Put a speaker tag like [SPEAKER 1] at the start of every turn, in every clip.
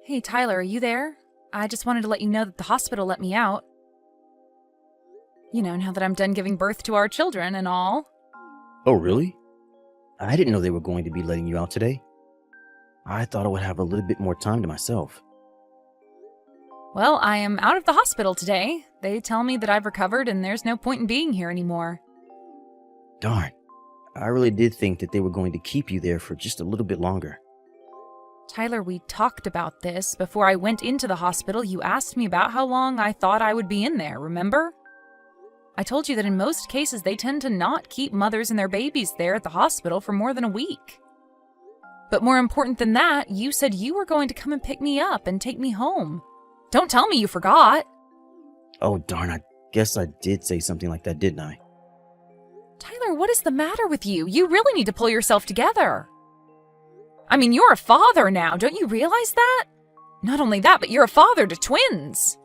[SPEAKER 1] Hey, Tyler, are you there? I just wanted to let you know that the hospital let me out. You know, now that I'm done giving birth to our children and all.
[SPEAKER 2] Oh, really? I didn't know they were going to be letting you out today. I thought I would have a little bit more time to myself.
[SPEAKER 1] Well, I am out of the hospital today. They tell me that I've recovered and there's no point in being here anymore.
[SPEAKER 2] Darn. I really did think that they were going to keep you there for just a little bit longer.
[SPEAKER 1] Tyler, we talked about this. Before I went into the hospital, you asked me about how long I thought I would be in there, remember? I told you that in most cases they tend to not keep mothers and their babies there at the hospital for more than a week. But more important than that, you said you were going to come and pick me up and take me home. Don't tell me you forgot.
[SPEAKER 2] Oh, darn, I guess I did say something like that, didn't I?
[SPEAKER 1] Tyler, what is the matter with you? You really need to pull yourself together. I mean, you're a father now, don't you realize that? Not only that, but you're a father to twins.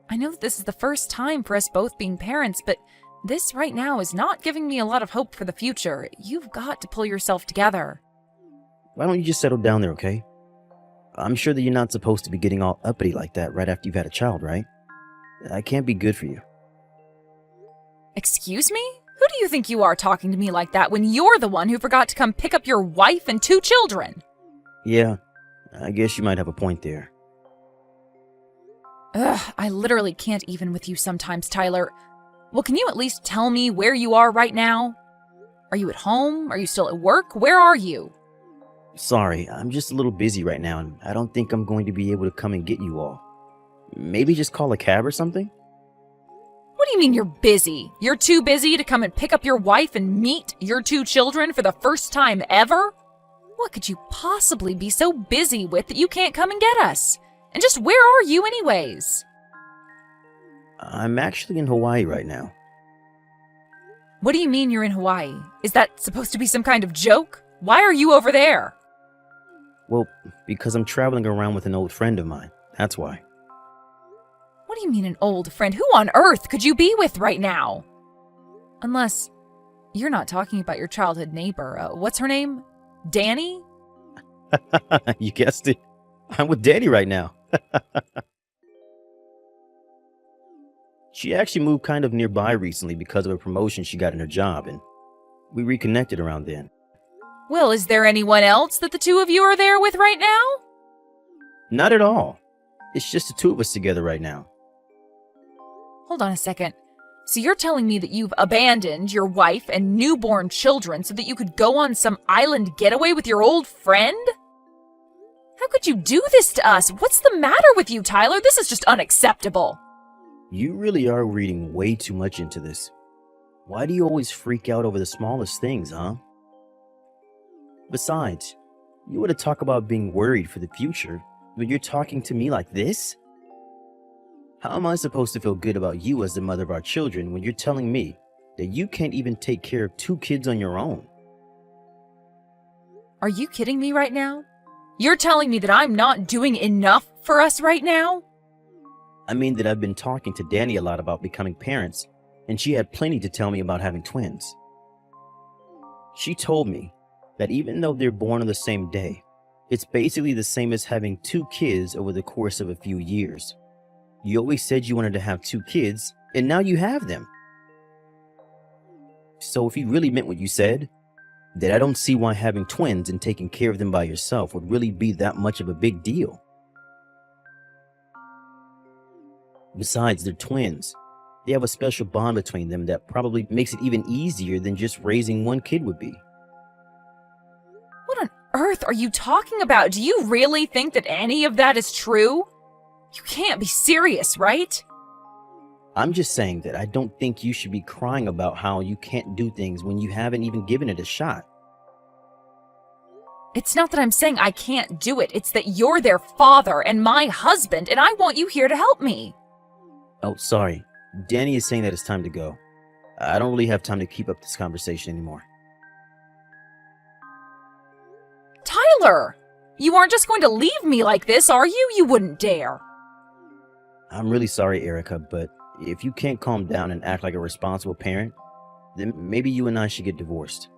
[SPEAKER 1] I know that this is the first time for us both being parents, but this right now is not giving me a lot of hope for the future. You've got to pull yourself together.
[SPEAKER 2] Why don't you just settle down there, okay? I'm sure that you're not supposed to be getting all uppity like that right after you've had a child, right? That can't be good for you.
[SPEAKER 1] Excuse me? Who do you think you are talking to me like that when you're the one who forgot to come pick up your wife and 2 children?
[SPEAKER 2] Yeah, I guess you might have a point there.
[SPEAKER 1] Ugh, I literally can't even with you sometimes, Tyler. Well, can you at least tell me where you are right now? Are you at home? Are you still at work? Where are you?
[SPEAKER 2] Sorry, I'm just a little busy right now, and I don't think I'm going to be able to come and get you all. Maybe just call a cab or something?
[SPEAKER 1] What do you mean you're busy? You're too busy to come and pick up your wife and meet your 2 children for the first time ever? What could you possibly be so busy with that you can't come and get us? And just where are you anyways?
[SPEAKER 2] I'm actually in Hawaii right now.
[SPEAKER 1] What do you mean you're in Hawaii? Is that supposed to be some kind of joke? Why are you over there?
[SPEAKER 2] Well, because I'm traveling around with an old friend of mine. That's why.
[SPEAKER 1] What do you mean an old friend? Who on earth could you be with right now? Unless you're not talking about your childhood neighbor. What's her name? Danny?
[SPEAKER 2] You guessed it. I'm with Danny right now. She actually moved kind of nearby recently because of a promotion she got in her job, and we reconnected around then.
[SPEAKER 1] Well, is there anyone else that the 2 of you are there with right now?
[SPEAKER 2] Not at all. It's just the 2 of us together right now.
[SPEAKER 1] Hold on a second. So you're telling me that you've abandoned your wife and newborn children so that you could go on some island getaway with your old friend? How could you do this to us? What's the matter with you, Tyler? This is just unacceptable.
[SPEAKER 2] You really are reading way too much into this. Why do you always freak out over the smallest things, huh? Besides, you want to talk about being worried for the future, but you're talking to me like this? How am I supposed to feel good about you as the mother of our children when you're telling me that you can't even take care of 2 kids on your own?
[SPEAKER 1] Are you kidding me right now? You're telling me that I'm not doing enough for us right now?
[SPEAKER 2] I mean that I've been talking to Danny a lot about becoming parents, and she had plenty to tell me about having twins. She told me that even though they're born on the same day, it's basically the same as having 2 kids over the course of a few years. You always said you wanted to have 2 kids, and now you have them. So if you really meant what you said, then I don't see why having twins and taking care of them by yourself would really be that much of a big deal. Besides, they're twins. They have a special bond between them that probably makes it even easier than just raising 1 kid would be.
[SPEAKER 1] What on earth are you talking about? Do you really think that any of that is true? You can't be serious, right?
[SPEAKER 2] I'm just saying that I don't think you should be crying about how you can't do things when you haven't even given it a shot.
[SPEAKER 1] It's not that I'm saying I can't do it. It's that you're their father and my husband, and I want you here to help me.
[SPEAKER 2] Oh, sorry. Danny is saying that it's time to go. I don't really have time to keep up this conversation anymore.
[SPEAKER 1] Tyler! You aren't just going to leave me like this, are you? You wouldn't dare.
[SPEAKER 2] I'm really sorry, Erica, but if you can't calm down and act like a responsible parent, then maybe you and I should get divorced.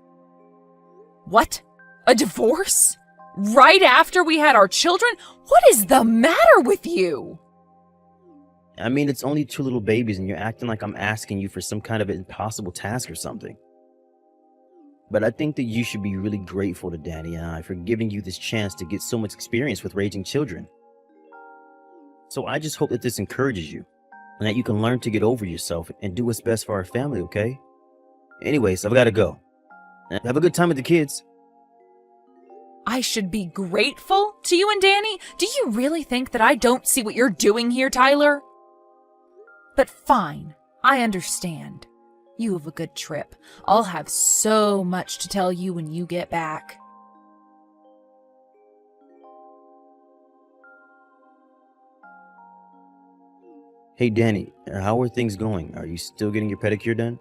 [SPEAKER 1] What? A divorce? Right after we had our children? What is the matter with you?
[SPEAKER 2] I mean, it's only two little babies and you're acting like I'm asking you for some kind of impossible task or something. But I think that you should be really grateful to Danny and I for giving you this chance to get so much experience with raising children. So I just hope that this encourages you and that you can learn to get over yourself and do what's best for our family, okay? Anyways, I've got to go. Have a good time with the kids.
[SPEAKER 1] I should be grateful to you and Danny? Do you really think that I don't see what you're doing here, Tyler? But fine, I understand. You have a good trip. I'll have so much to tell you when you get back.
[SPEAKER 2] Hey, Danny, how are things going? Are you still getting your pedicure done?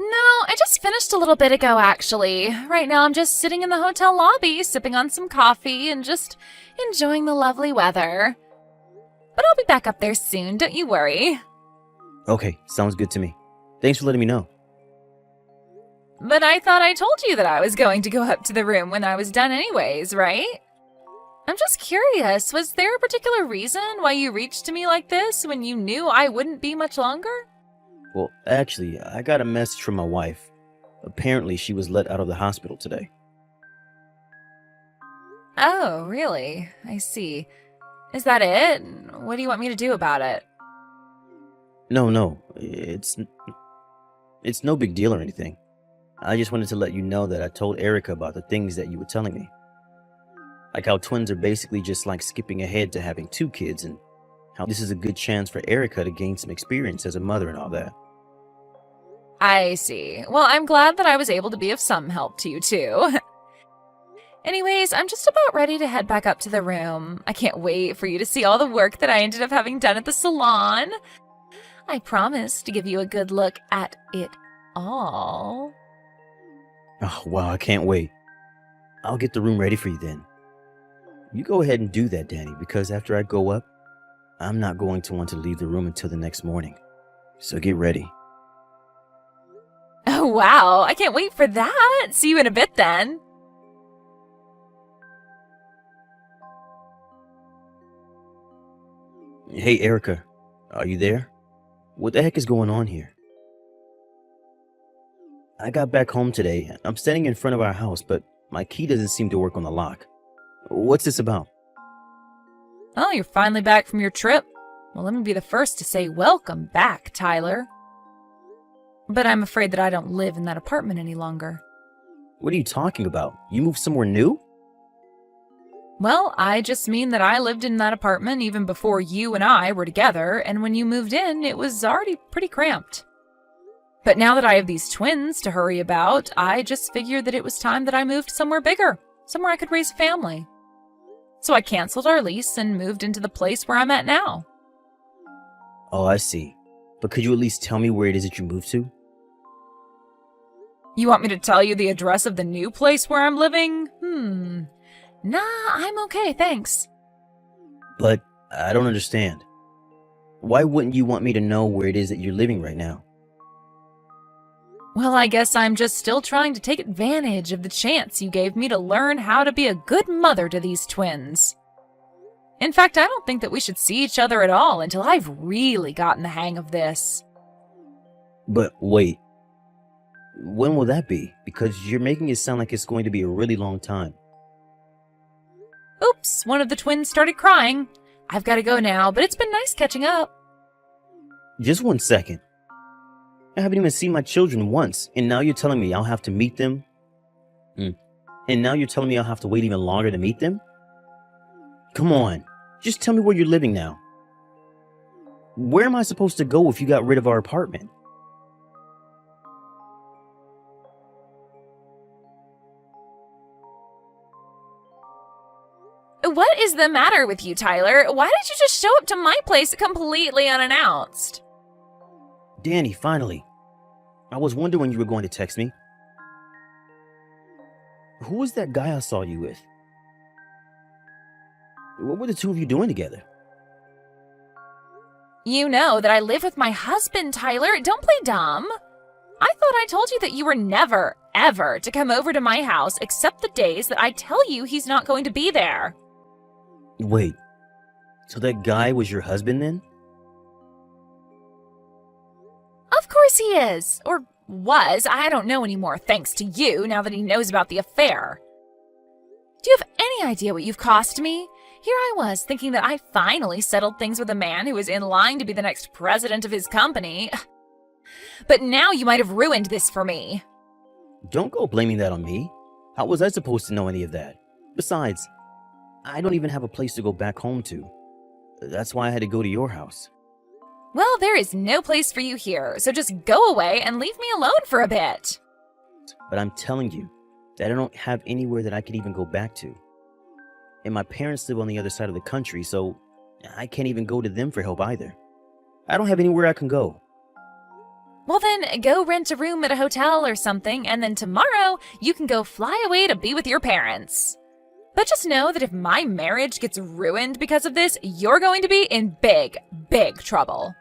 [SPEAKER 1] No, I just finished a little bit ago, actually. Right now I'm just sitting in the hotel lobby, sipping on some coffee and just enjoying the lovely weather. But I'll be back up there soon, don't you worry.
[SPEAKER 2] Okay, sounds good to me. Thanks for letting me know.
[SPEAKER 1] But I thought I told you that I was going to go up to the room when I was done anyways, right? I'm just curious, was there a particular reason why you reached to me like this when you knew I wouldn't be much longer?
[SPEAKER 2] Well, actually, I got a message from my wife. Apparently, she was let out of the hospital today.
[SPEAKER 1] Oh, really? I see. Is that it? What do you want me to do about it?
[SPEAKER 2] No, it's no big deal or anything. I just wanted to let you know that I told Erica about the things that you were telling me. Like how twins are basically just like skipping ahead to having two kids, and how this is a good chance for Erica to gain some experience as a mother and all that.
[SPEAKER 1] I see. Well, I'm glad that I was able to be of some help to you, too. Anyways, I'm just about ready to head back up to the room. I can't wait for you to see all the work that I ended up having done at the salon. I promise to give you a good look at it all.
[SPEAKER 2] Oh, wow, I can't wait. I'll get the room ready for you then. You go ahead and do that, Danny, because after I go up, I'm not going to want to leave the room until the next morning. So get ready.
[SPEAKER 1] Oh, wow. I can't wait for that. See you in a bit then.
[SPEAKER 2] Hey, Erica, are you there? What the heck is going on here? I got back home today. I'm standing in front of our house, but my key doesn't seem to work on the lock. What's this about?
[SPEAKER 1] Oh, you're finally back from your trip? Well, let me be the first to say welcome back, Tyler. But I'm afraid that I don't live in that apartment any longer.
[SPEAKER 2] What are you talking about? You moved somewhere new?
[SPEAKER 1] Well, I just mean that I lived in that apartment even before you and I were together, and when you moved in, it was already pretty cramped. But now that I have these twins to hurry about, I just figured that it was time that I moved somewhere bigger, somewhere I could raise a family. So I canceled our lease and moved into the place where I'm at now.
[SPEAKER 2] Oh, I see. But could you at least tell me where it is that you moved to?
[SPEAKER 1] You want me to tell you the address of the new place where I'm living? Nah, I'm okay, thanks.
[SPEAKER 2] But I don't understand. Why wouldn't you want me to know where it is that you're living right now?
[SPEAKER 1] Well, I guess I'm just still trying to take advantage of the chance you gave me to learn how to be a good mother to these twins. In fact, I don't think that we should see each other at all until I've really gotten the hang of this.
[SPEAKER 2] But wait. When will that be? Because you're making it sound like it's going to be a really long time.
[SPEAKER 1] Oops, one of the twins started crying. I've got to go now, but it's been nice catching up.
[SPEAKER 2] Just 1 second. I haven't even seen my children once, and now you're telling me I'll have to meet them? And now you're telling me I'll have to wait even longer to meet them? Come on, just tell me where you're living now. Where am I supposed to go if you got rid of our apartment?
[SPEAKER 1] What is the matter with you, Tyler? Why did you just show up to my place completely unannounced?
[SPEAKER 2] Danny, finally. I was wondering when you were going to text me. Who was that guy I saw you with? What were the two of you doing together?
[SPEAKER 1] You know that I live with my husband, Tyler. Don't play dumb. I thought I told you that you were never, ever to come over to my house except the days that I tell you he's not going to be there.
[SPEAKER 2] Wait, so that guy was your husband then?
[SPEAKER 1] Of course he is. Or was. I don't know anymore, thanks to you, now that he knows about the affair. Do you have any idea what you've cost me? Here I was, thinking that I finally settled things with a man who was in line to be the next president of his company. But now you might have ruined this for me.
[SPEAKER 2] Don't go blaming that on me. How was I supposed to know any of that? Besides, I don't even have a place to go back home to. That's why I had to go to your house.
[SPEAKER 1] Well, there is no place for you here, so just go away and leave me alone for a bit.
[SPEAKER 2] But I'm telling you that I don't have anywhere that I can even go back to. And my parents live on the other side of the country, so I can't even go to them for help either. I don't have anywhere I can go.
[SPEAKER 1] Well then, go rent a room at a hotel or something, and then tomorrow you can go fly away to be with your parents. But just know that if my marriage gets ruined because of this, you're going to be in big, big trouble.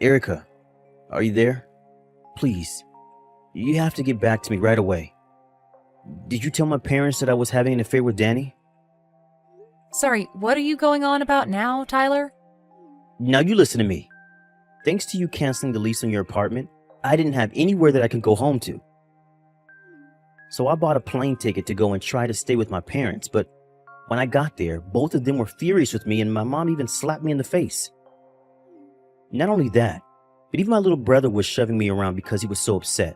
[SPEAKER 2] Erica, are you there? Please, you have to get back to me right away. Did you tell my parents that I was having an affair with Danny?
[SPEAKER 1] Sorry, what are you going on about now, Tyler?
[SPEAKER 2] Now you listen to me. Thanks to you canceling the lease on your apartment, I didn't have anywhere that I could go home to. So I bought a plane ticket to go and try to stay with my parents, but when I got there, both of them were furious with me and my mom even slapped me in the face. Not only that, but even my little brother was shoving me around because he was so upset.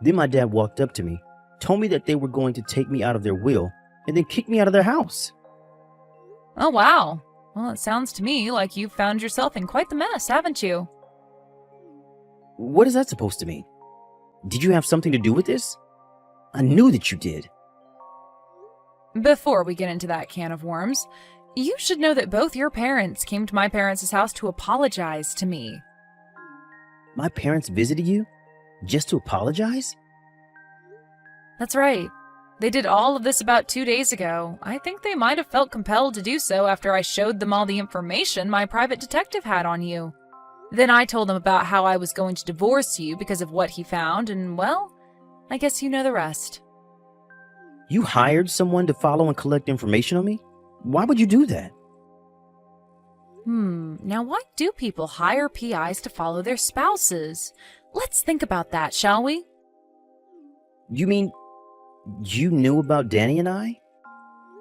[SPEAKER 2] Then my dad walked up to me, told me that they were going to take me out of their will, and then kick me out of their house.
[SPEAKER 1] Oh, wow. Well, it sounds to me like you've found yourself in quite the mess, haven't you?
[SPEAKER 2] What is that supposed to mean? Did you have something to do with this? I knew that you did.
[SPEAKER 1] Before we get into that can of worms, you should know that both your parents came to my parents' house to apologize to me.
[SPEAKER 2] My parents visited you? Just to apologize?
[SPEAKER 1] That's right. They did all of this about 2 days ago. I think they might have felt compelled to do so after I showed them all the information my private detective had on you. Then I told them about how I was going to divorce you because of what he found, and well, I guess you know the rest.
[SPEAKER 2] You hired someone to follow and collect information on me? Why would you do that?
[SPEAKER 1] Now why do people hire PIs to follow their spouses? Let's think about that, shall we?
[SPEAKER 2] You mean you knew about Danny and I?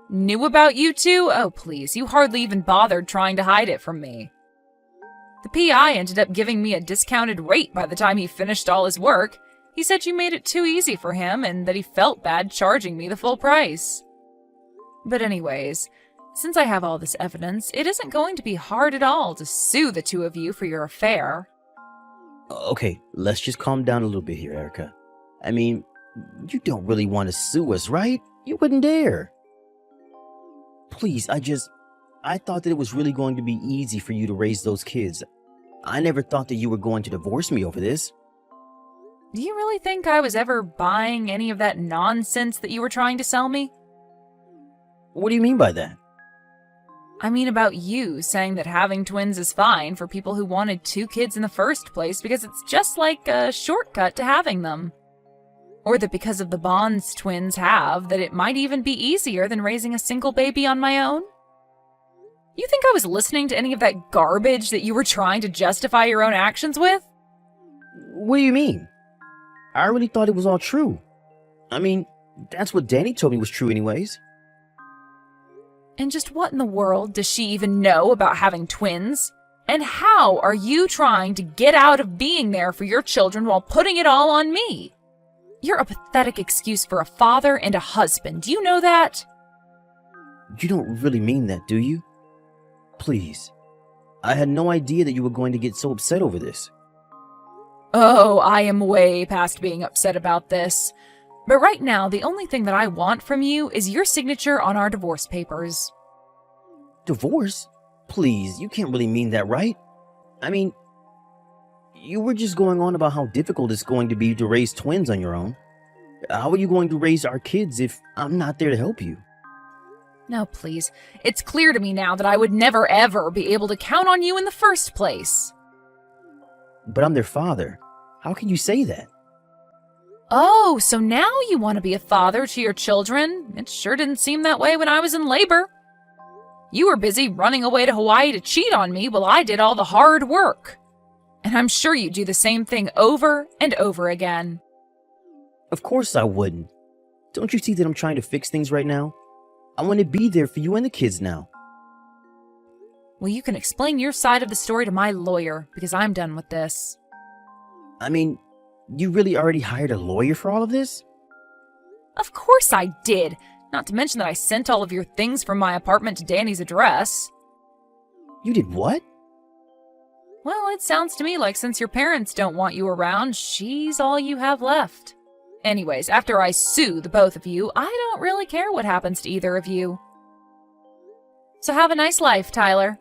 [SPEAKER 1] Knew about you two? Oh, please, you hardly even bothered trying to hide it from me. The PI ended up giving me a discounted rate by the time he finished all his work. He said you made it too easy for him and that he felt bad charging me the full price. But anyways, since I have all this evidence, it isn't going to be hard at all to sue the two of you for your affair.
[SPEAKER 2] Okay, let's just calm down a little bit here, Erica. I mean, you don't really want to sue us, right? You wouldn't dare. Please, I thought that it was really going to be easy for you to raise those kids. I never thought that you were going to divorce me over this.
[SPEAKER 1] Do you really think I was ever buying any of that nonsense that you were trying to sell me?
[SPEAKER 2] What do you mean by that?
[SPEAKER 1] I mean about you saying that having twins is fine for people who wanted 2 kids in the first place because it's just like a shortcut to having them. Or that because of the bonds twins have, that it might even be easier than raising a single baby on my own? You think I was listening to any of that garbage that you were trying to justify your own actions with?
[SPEAKER 2] What do you mean? I really thought it was all true. I mean, that's what Danny told me was true anyways.
[SPEAKER 1] And just what in the world does she even know about having twins? And how are you trying to get out of being there for your children while putting it all on me? You're a pathetic excuse for a father and a husband. Do you know that?
[SPEAKER 2] You don't really mean that, do you? Please. I had no idea that you were going to get so upset over this.
[SPEAKER 1] Oh, I am way past being upset about this. But right now, the only thing that I want from you is your signature on our divorce papers.
[SPEAKER 2] Divorce? Please, you can't really mean that, right? I mean, you were just going on about how difficult it's going to be to raise twins on your own. How are you going to raise our kids if I'm not there to help you?
[SPEAKER 1] No, please. It's clear to me now that I would never ever be able to count on you in the first place.
[SPEAKER 2] But I'm their father. How can you say that?
[SPEAKER 1] Oh, so now you want to be a father to your children? It sure didn't seem that way when I was in labor. You were busy running away to Hawaii to cheat on me while I did all the hard work. And I'm sure you do the same thing over and over again.
[SPEAKER 2] Of course I wouldn't. Don't you see that I'm trying to fix things right now? I want to be there for you and the kids now.
[SPEAKER 1] Well, you can explain your side of the story to my lawyer, because I'm done with this.
[SPEAKER 2] I mean, you really already hired a lawyer for all of this?
[SPEAKER 1] Of course I did. Not to mention that I sent all of your things from my apartment to Danny's address.
[SPEAKER 2] You did what?
[SPEAKER 1] Well, it sounds to me like since your parents don't want you around, she's all you have left. Anyways, after I sue the both of you, I don't really care what happens to either of you. So have a nice life, Tyler.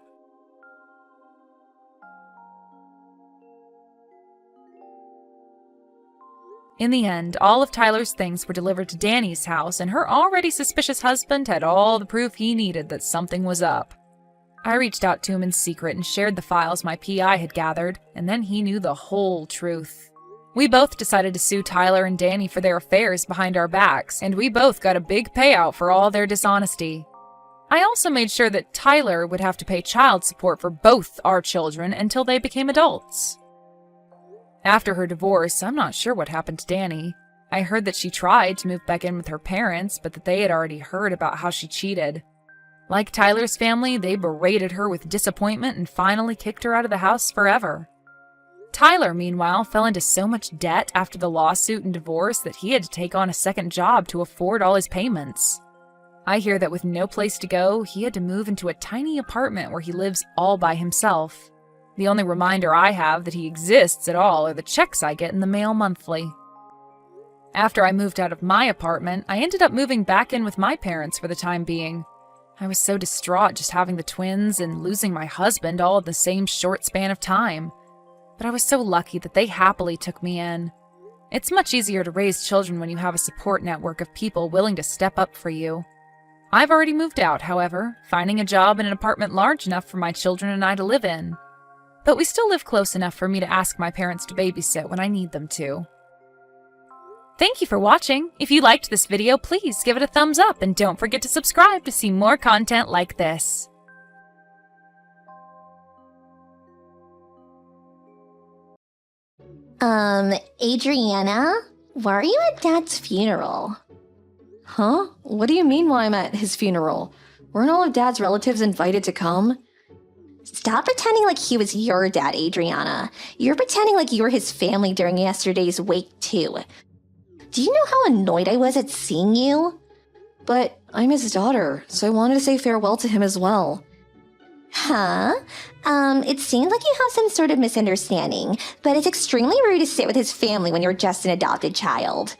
[SPEAKER 1] In the end, all of Tyler's things were delivered to Danny's house, and her already suspicious husband had all the proof he needed that something was up. I reached out to him in secret and shared the files my PI had gathered, and then he knew the whole truth. We both decided to sue Tyler and Danny for their affairs behind our backs, and we both got a big payout for all their dishonesty. I also made sure that Tyler would have to pay child support for both our children until they became adults. After her divorce, I'm not sure what happened to Danny. I heard that she tried to move back in with her parents, but that they had already heard about how she cheated. Like Tyler's family, they berated her with disappointment and finally kicked her out of the house forever. Tyler, meanwhile, fell into so much debt after the lawsuit and divorce that he had to take on a second job to afford all his payments. I hear that with no place to go, he had to move into a tiny apartment where he lives all by himself. The only reminder I have that he exists at all are the checks I get in the mail monthly. After I moved out of my apartment, I ended up moving back in with my parents for the time being. I was so distraught just having the twins and losing my husband all in the same short span of time. But I was so lucky that they happily took me in. It's much easier to raise children when you have a support network of people willing to step up for you. I've already moved out, however, finding a job in an apartment large enough for my children and I to live in. But we still live close enough for me to ask my parents to babysit when I need them to. Thank you for watching. If you liked this video, please give it a thumbs up and don't forget to subscribe to see more content like this.
[SPEAKER 3] Adriana, why are you at Dad's funeral?
[SPEAKER 4] Huh? What do you mean why I'm at his funeral? Weren't all of Dad's relatives invited to come?
[SPEAKER 3] Stop pretending like he was your dad, Adriana. You're pretending like you were his family during yesterday's wake, too. Do you know how annoyed I was at seeing you?
[SPEAKER 4] But I'm his daughter, so I wanted to say farewell to him as well.
[SPEAKER 3] Huh? It seems like you have some sort of misunderstanding, but it's extremely rude to sit with his family when you're just an adopted child.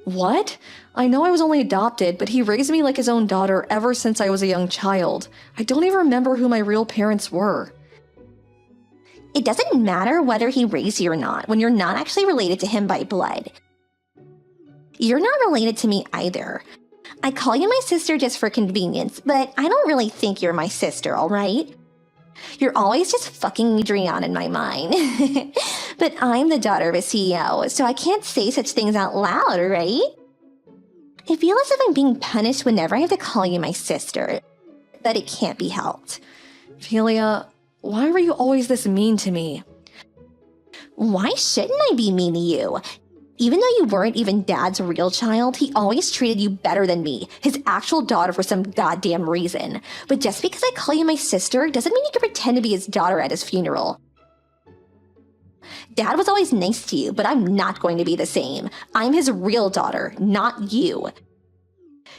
[SPEAKER 4] What? I know I was only adopted, but he raised me like his own daughter ever since I was a young child. I don't even remember who my real parents were.
[SPEAKER 3] It doesn't matter whether he raised you or not when you're not actually related to him by blood. You're not related to me either. I call you my sister just for convenience, but I don't really think you're my sister, alright? You're always just fucking Adriana in my mind. But I'm the daughter of a CEO, so I can't say such things out loud, right? I feel as if I'm being punished whenever I have to call you my sister, but it can't be helped.
[SPEAKER 4] Philia, why were you always this mean to me?
[SPEAKER 3] Why shouldn't I be mean to you? Even though you weren't even Dad's real child, he always treated you better than me, his actual daughter, for some goddamn reason. But just because I call you my sister doesn't mean you can pretend to be his daughter at his funeral. Dad was always nice to you, but I'm not going to be the same. I'm his real daughter, not you.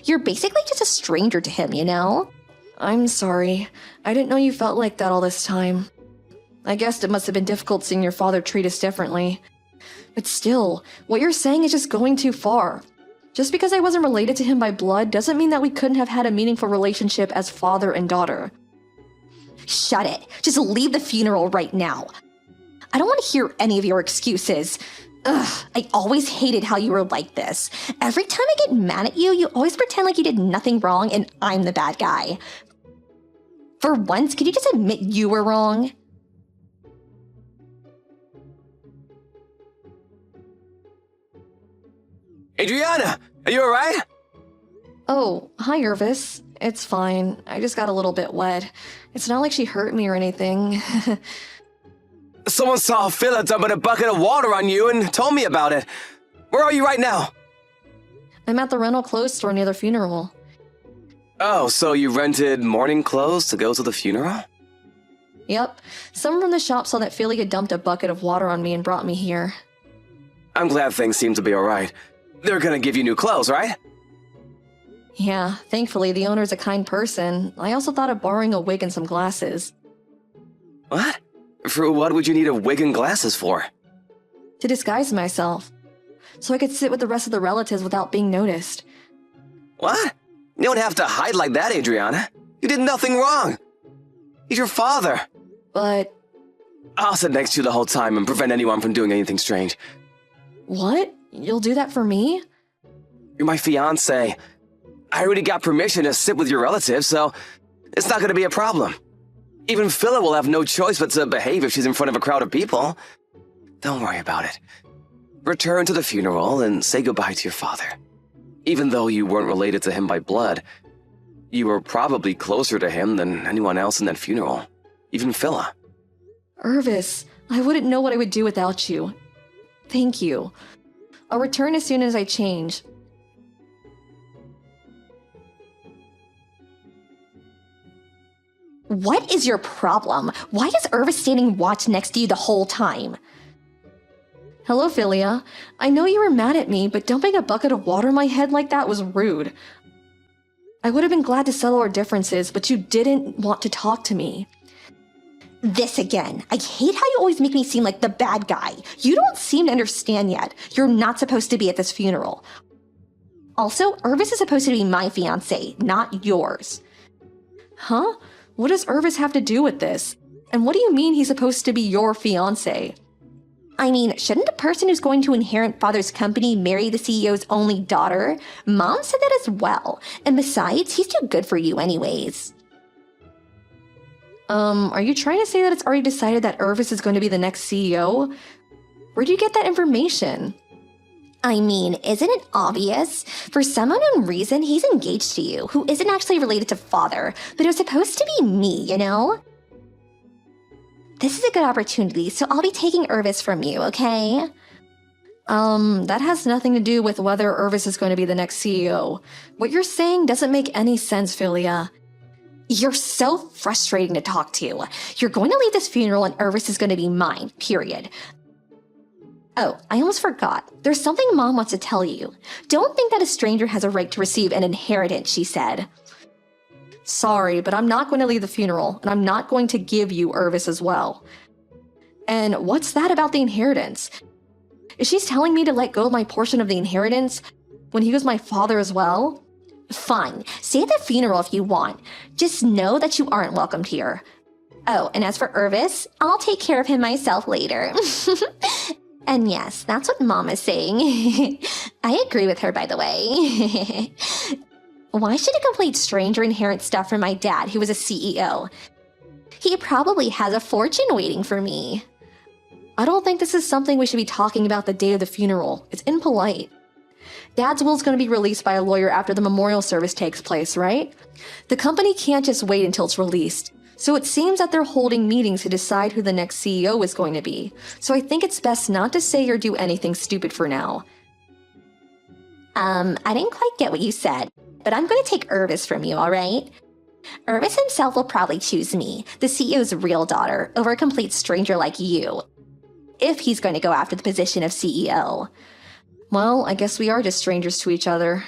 [SPEAKER 3] You're basically just a stranger to him, you know?
[SPEAKER 4] I'm sorry. I didn't know you felt like that all this time. I guess it must have been difficult seeing your father treat us differently. But still, what you're saying is just going too far. Just because I wasn't related to him by blood doesn't mean that we couldn't have had a meaningful relationship as father and daughter.
[SPEAKER 3] Shut it. Just leave the funeral right now. I don't want to hear any of your excuses. Ugh, I always hated how you were like this. Every time I get mad at you, you always pretend like you did nothing wrong and I'm the bad guy. For once, could you just admit you were wrong?
[SPEAKER 5] Adriana, are you alright?
[SPEAKER 4] Oh, hi, Irvis. It's fine. I just got a little bit wet. It's not like she hurt me or anything.
[SPEAKER 5] Someone saw Phila dumping a bucket of water on you and told me about it. Where are you right now?
[SPEAKER 4] I'm at the rental clothes store near the funeral.
[SPEAKER 5] Oh, so you rented morning clothes to go to the funeral?
[SPEAKER 4] Yep. Someone from the shop saw that Philly had dumped a bucket of water on me and brought me here.
[SPEAKER 5] I'm glad things seem to be alright. They're gonna give you new clothes, right?
[SPEAKER 4] Yeah, thankfully the owner's a kind person. I also thought of borrowing a wig and some glasses.
[SPEAKER 5] What? For what would you need a wig and glasses for?
[SPEAKER 4] To disguise myself. So I could sit with the rest of the relatives without being noticed.
[SPEAKER 5] What? You don't have to hide like that, Adriana. You did nothing wrong. He's your father.
[SPEAKER 4] But...
[SPEAKER 5] I'll sit next to you the whole time and prevent anyone from doing anything strange.
[SPEAKER 4] What? You'll do that for me?
[SPEAKER 5] You're my fiancé. I already got permission to sit with your relatives, so it's not gonna be a problem. Even Phila will have no choice but to behave if she's in front of a crowd of people. Don't worry about it. Return to the funeral and say goodbye to your father. Even though you weren't related to him by blood, you were probably closer to him than anyone else in that funeral. Even Phila.
[SPEAKER 4] Irvis, I wouldn't know what I would do without you. Thank you. I'll return as soon as I change.
[SPEAKER 3] What is your problem? Why is Irvis standing watch next to you the whole time?
[SPEAKER 4] Hello, Philia. I know you were mad at me, but dumping a bucket of water on my head like that was rude. I would have been glad to settle our differences, but you didn't want to talk to me.
[SPEAKER 3] This again. I hate how you always make me seem like the bad guy. You don't seem to understand yet. You're not supposed to be at this funeral. Also, Irvis is supposed to be my fiancé, not yours.
[SPEAKER 4] Huh? What does Irvis have to do with this? And what do you mean he's supposed to be your fiancé?
[SPEAKER 3] I mean, shouldn't a person who's going to inherit father's company marry the CEO's only daughter? Mom said that as well. And besides, he's too good for you anyways.
[SPEAKER 4] Are you trying to say that it's already decided that Irvis is going to be the next CEO? Where'd you get that information?
[SPEAKER 3] I mean, isn't it obvious? For some unknown reason, he's engaged to you, who isn't actually related to father, but it was supposed to be me, you know? This is a good opportunity, so I'll be taking Irvis from you, okay?
[SPEAKER 4] That has nothing to do with whether Irvis is going to be the next CEO. What you're saying doesn't make any sense, Philia.
[SPEAKER 3] You're so frustrating to talk to. You're going to leave this funeral and Irvis is going to be mine, period. Oh, I almost forgot. There's something Mom wants to tell you. Don't think that a stranger has a right to receive an inheritance, she said.
[SPEAKER 4] Sorry, but I'm not going to leave the funeral, and I'm not going to give you Irvis as well. And what's that about the inheritance? Is she telling me to let go of my portion of the inheritance when he was my father as well?
[SPEAKER 3] Fine. Stay at the funeral if you want. Just know that you aren't welcomed here. Oh, and as for Irvis, I'll take care of him myself later. And yes, that's what Mom is saying. I agree with her, by the way. Why should a complete stranger inherit stuff from my dad, who was a CEO? He probably has a fortune waiting for me.
[SPEAKER 4] I don't think this is something we should be talking about the day of the funeral. It's impolite. Dad's will's going to be released by a lawyer after the memorial service takes place, right? The company can't just wait until it's released. So it seems that they're holding meetings to decide who the next CEO is going to be. So I think it's best not to say or do anything stupid for now.
[SPEAKER 3] I didn't quite get what you said, but I'm going to take Irvis from you, alright? Irvis himself will probably choose me, the CEO's real daughter, over a complete stranger like you. If he's going to go after the position of CEO.
[SPEAKER 4] Well, I guess we are just strangers to each other.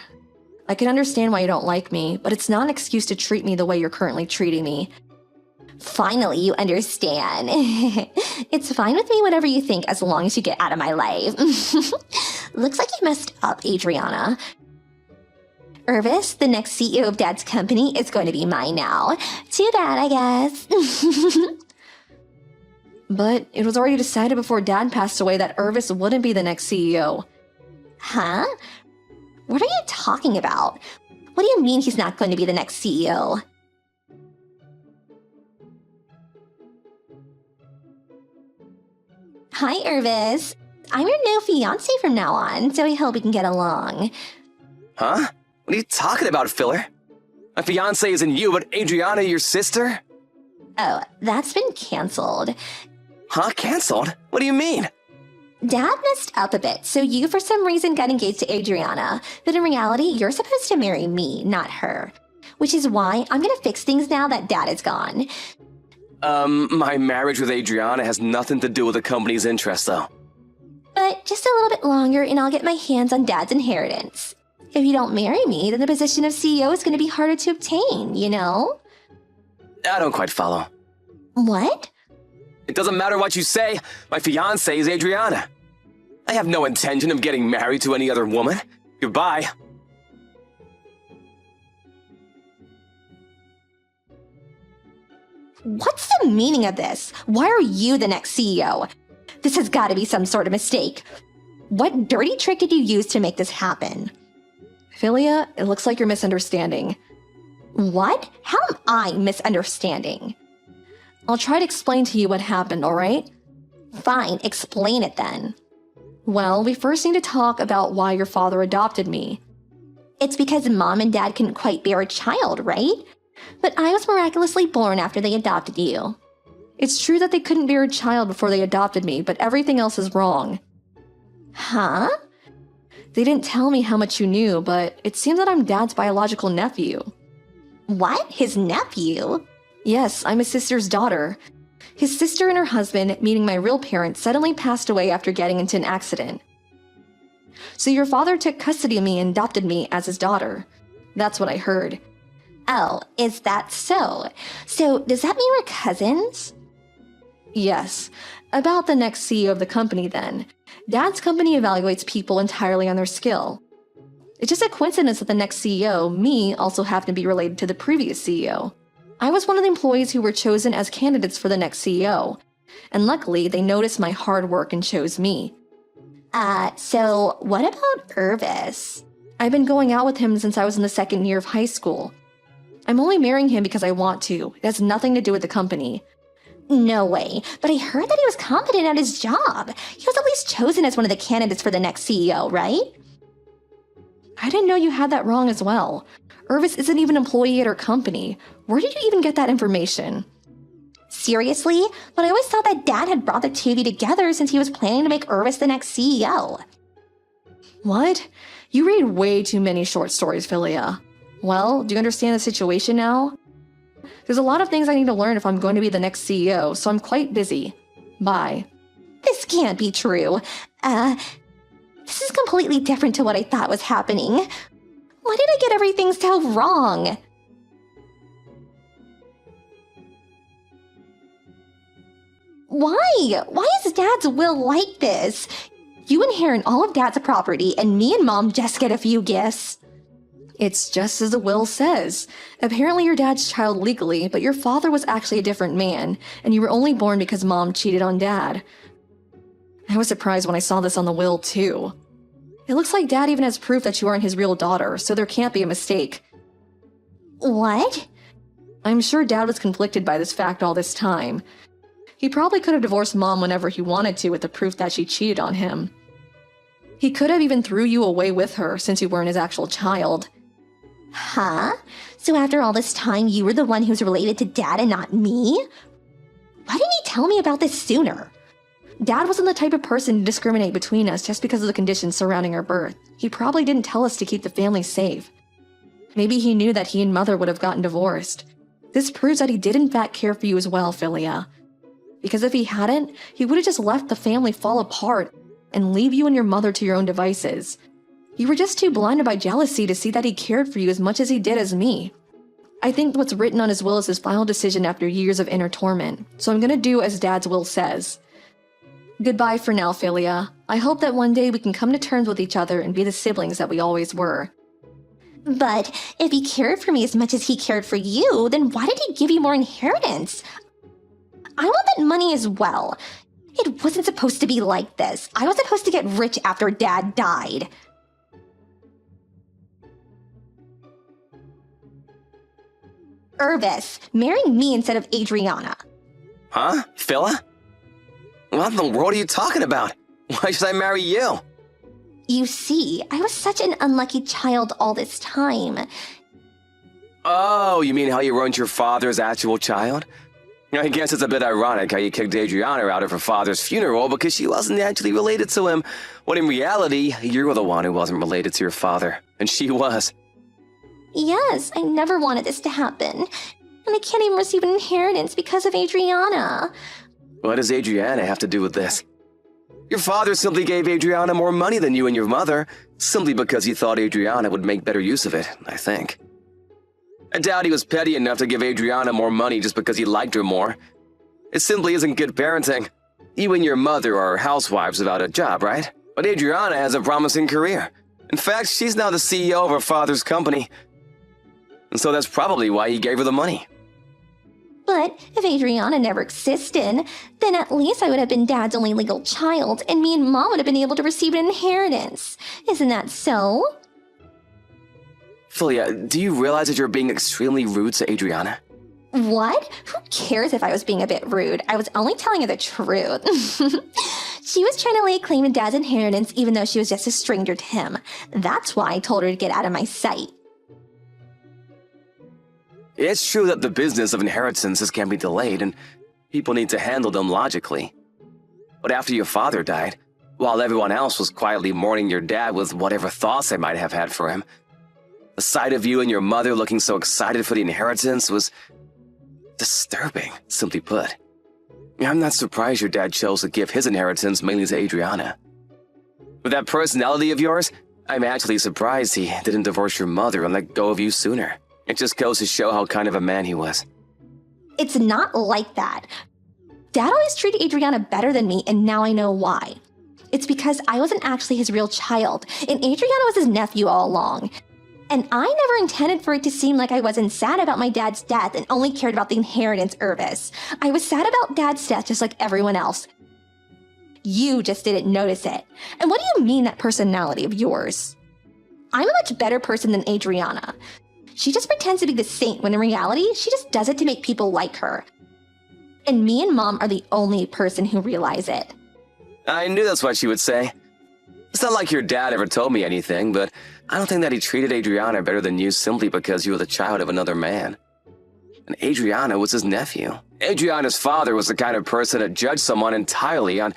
[SPEAKER 4] I can understand why you don't like me, but it's not an excuse to treat me the way you're currently treating me.
[SPEAKER 3] Finally, you understand. It's fine with me, whatever you think, as long as you get out of my life. Looks like you messed up, Adriana. Irvis, the next CEO of Dad's company, is going to be mine now. Too bad, I guess.
[SPEAKER 4] But it was already decided before Dad passed away that Irvis wouldn't be the next CEO.
[SPEAKER 3] Huh? What are you talking about? What do you mean he's not going to be the next CEO? Hi, Irvis. I'm your new fiance from now on, so I hope we can get along.
[SPEAKER 5] Huh? What are you talking about, Filler? My fiance isn't you, but Adriana, your sister?
[SPEAKER 3] Oh, that's been canceled.
[SPEAKER 5] Huh? Canceled? What do you mean?
[SPEAKER 3] Dad messed up a bit, so you for some reason got engaged to Adriana, but in reality, you're supposed to marry me, not her. Which is why I'm gonna fix things now that Dad is gone.
[SPEAKER 5] My marriage with Adriana has nothing to do with the company's interest, though.
[SPEAKER 3] But just a little bit longer and I'll get my hands on Dad's inheritance. If you don't marry me, then the position of CEO is gonna be harder to obtain, you know?
[SPEAKER 5] I don't quite follow.
[SPEAKER 3] What?
[SPEAKER 5] It doesn't matter what you say, my fiance is Adriana. I have no intention of getting married to any other woman. Goodbye.
[SPEAKER 3] What's the meaning of this? Why are you the next CEO? This has got to be some sort of mistake. What dirty trick did you use to make this happen?
[SPEAKER 4] Philia, it looks like you're misunderstanding.
[SPEAKER 3] What? How am I misunderstanding?
[SPEAKER 4] I'll try to explain to you what happened, alright?
[SPEAKER 3] Fine, explain it then.
[SPEAKER 4] Well, we first need to talk about why your father adopted me.
[SPEAKER 3] It's because Mom and Dad couldn't quite bear a child, right? But I was miraculously born after they adopted you.
[SPEAKER 4] It's true that they couldn't bear a child before they adopted me, but everything else is wrong.
[SPEAKER 3] Huh?
[SPEAKER 4] They didn't tell me how much you knew, but it seems that I'm Dad's biological nephew.
[SPEAKER 3] What? His nephew?
[SPEAKER 4] Yes, I'm his sister's daughter. His sister and her husband, meaning my real parents, suddenly passed away after getting into an accident. So your father took custody of me and adopted me as his daughter. That's what I heard.
[SPEAKER 3] Oh, is that so? So does that mean we're cousins?
[SPEAKER 4] Yes. About the next CEO of the company then. Dad's company evaluates people entirely on their skill. It's just a coincidence that the next CEO, me, also happened to be related to the previous CEO. I was one of the employees who were chosen as candidates for the next CEO. And luckily, they noticed my hard work and chose me.
[SPEAKER 3] So what about Irvis?
[SPEAKER 4] I've been going out with him since I was in the second year of high school. I'm only marrying him because I want to. It has nothing to do with the company.
[SPEAKER 3] No way, but I heard that he was competent at his job. He was at least chosen as one of the candidates for the next CEO, right?
[SPEAKER 4] I didn't know you had that wrong as well. Irvis isn't even an employee at our company. Where did you even get that information?
[SPEAKER 3] Seriously? But I always thought that Dad had brought the two of you together since he was planning to make Irvis the next CEO.
[SPEAKER 4] What? You read way too many short stories, Philia. Well, do you understand the situation now? There's a lot of things I need to learn if I'm going to be the next CEO, so I'm quite busy. Bye.
[SPEAKER 3] This can't be true. This is completely different to what I thought was happening. Why did I get everything so wrong? Why? Why is Dad's will like this? You inherit all of Dad's property, and me and Mom just get a few gifts.
[SPEAKER 4] It's just as the will says. Apparently you're Dad's child legally, but your father was actually a different man, and you were only born because Mom cheated on Dad. I was surprised when I saw this on the will, too. It looks like Dad even has proof that you aren't his real daughter, so there can't be a mistake.
[SPEAKER 3] What?
[SPEAKER 4] I'm sure Dad was conflicted by this fact all this time. He probably could have divorced Mom whenever he wanted to with the proof that she cheated on him. He could have even threw you away with her since you weren't his actual child.
[SPEAKER 3] Huh? So after all this time, you were the one who's related to Dad and not me? Why didn't he tell me about this sooner?
[SPEAKER 4] Dad wasn't the type of person to discriminate between us just because of the conditions surrounding our birth. He probably didn't tell us to keep the family safe. Maybe he knew that he and Mother would have gotten divorced. This proves that he did in fact care for you as well, Philia. Because if he hadn't, he would have just left the family fall apart and leave you and your mother to your own devices. You were just too blinded by jealousy to see that he cared for you as much as he did as me. I think what's written on his will is his final decision after years of inner torment, so I'm gonna do as Dad's will says. Goodbye for now, Philia. I hope that one day we can come to terms with each other and be the siblings that we always were.
[SPEAKER 3] But if he cared for me as much as he cared for you, then why did he give you more inheritance? I want that money as well. It wasn't supposed to be like this. I was supposed to get rich after Dad died. Irvis, marry me instead of Adriana.
[SPEAKER 5] Huh? Phila? What in the world are you talking about? Why should I marry you?
[SPEAKER 3] You see, I was such an unlucky child all this time.
[SPEAKER 5] Oh, you mean how you ruined your father's actual child? I guess it's a bit ironic how you kicked Adriana out of her father's funeral because she wasn't actually related to him, when in reality, you were the one who wasn't related to your father, and she was.
[SPEAKER 3] Yes, I never wanted this to happen. And I can't even receive an inheritance because of Adriana.
[SPEAKER 5] What does Adriana have to do with this? Your father simply gave Adriana more money than you and your mother, simply because he thought Adriana would make better use of it, I think. I doubt he was petty enough to give Adriana more money just because he liked her more. It simply isn't good parenting. You and your mother are housewives without a job, right? But Adriana has a promising career. In fact, she's now the CEO of her father's company. And so that's probably why he gave her the money.
[SPEAKER 3] But if Adriana never existed, then at least I would have been Dad's only legal child, and me and Mom would have been able to receive an inheritance. Isn't that so?
[SPEAKER 5] Philia, do you realize that you're being extremely rude to Adriana?
[SPEAKER 3] What? Who cares if I was being a bit rude? I was only telling her the truth. She was trying to lay claim to Dad's inheritance even though she was just a stranger to him. That's why I told her to get out of my sight.
[SPEAKER 5] It's true that the business of inheritances can be delayed and people need to handle them logically. But after your father died, while everyone else was quietly mourning your dad with whatever thoughts they might have had for him, the sight of you and your mother looking so excited for the inheritance was disturbing, simply put. I'm not surprised your dad chose to give his inheritance mainly to Adriana. With that personality of yours, I'm actually surprised he didn't divorce your mother and let go of you sooner. It just goes to show how kind of a man he was.
[SPEAKER 3] It's not like that. Dad always treated Adriana better than me, and now I know why. It's because I wasn't actually his real child, and Adriana was his nephew all along. And I never intended for it to seem like I wasn't sad about my dad's death and only cared about the inheritance, Irvis. I was sad about Dad's death just like everyone else. You just didn't notice it. And what do you mean, that personality of yours? I'm a much better person than Adriana. She just pretends to be the saint when in reality, she just does it to make people like her. And me and Mom are the only person who realize it.
[SPEAKER 5] I knew that's what she would say. It's not like your dad ever told me anything, but I don't think that he treated Adriana better than you simply because you were the child of another man. And Adriana was his nephew. Adriana's father was the kind of person to judge someone entirely on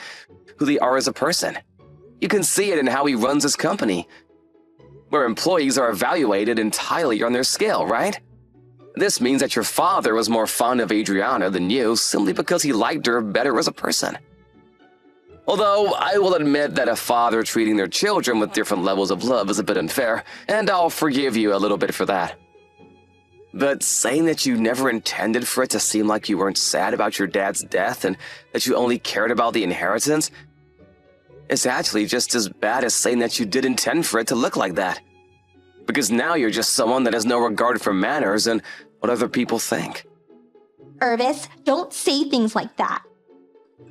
[SPEAKER 5] who they are as a person. You can see it in how he runs his company, where employees are evaluated entirely on their skill, right? This means that your father was more fond of Adriana than you simply because he liked her better as a person. Although, I will admit that a father treating their children with different levels of love is a bit unfair, and I'll forgive you a little bit for that. But saying that you never intended for it to seem like you weren't sad about your dad's death and that you only cared about the inheritance, it's actually just as bad as saying that you did intend for it to look like that. Because now you're just someone that has no regard for manners and what other people think.
[SPEAKER 3] Irvis, don't say things like that.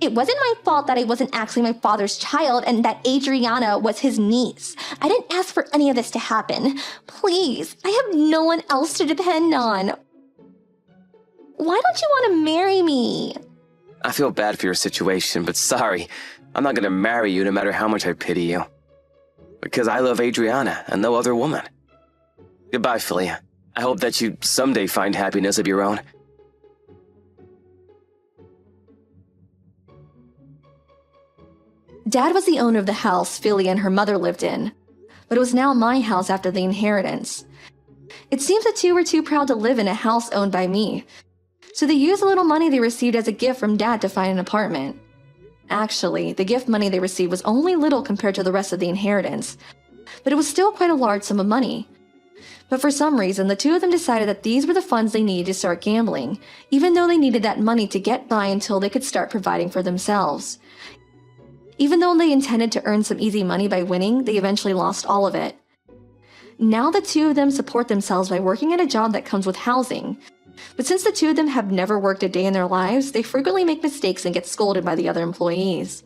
[SPEAKER 3] It wasn't my fault that I wasn't actually my father's child and that Adriana was his niece. I didn't ask for any of this to happen. Please, I have no one else to depend on. Why don't you want to marry me?
[SPEAKER 5] I feel bad for your situation, but sorry, I'm not going to marry you no matter how much I pity you. Because I love Adriana and no other woman. Goodbye, Philia. I hope that you someday find happiness of your own.
[SPEAKER 4] Dad was the owner of the house Philia and her mother lived in, but it was now my house after the inheritance. It seems the two were too proud to live in a house owned by me, so they used the little money they received as a gift from Dad to find an apartment. Actually, the gift money they received was only little compared to the rest of the inheritance, but it was still quite a large sum of money. But for some reason, the two of them decided that these were the funds they needed to start gambling, even though they needed that money to get by until they could start providing for themselves. Even though they intended to earn some easy money by winning, they eventually lost all of it. Now the two of them support themselves by working at a job that comes with housing, But since the two of them have never worked a day in their lives, they frequently make mistakes and get scolded by the other employees.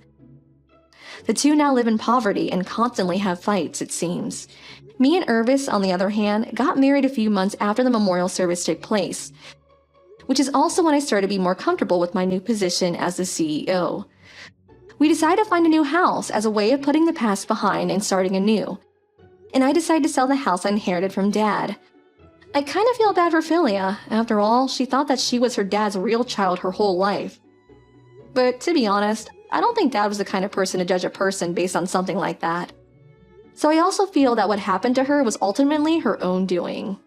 [SPEAKER 4] The two now live in poverty and constantly have fights, it seems. Me and Irvis, on the other hand, got married a few months after the memorial service took place, which is also when I started to be more comfortable with my new position as the CEO. We decided to find a new house as a way of putting the past behind and starting anew. And I decided to sell the house I inherited from Dad. I kind of feel bad for Philia. After all, she thought that she was her dad's real child her whole life. But to be honest, I don't think Dad was the kind of person to judge a person based on something like that. So I also feel that what happened to her was ultimately her own doing.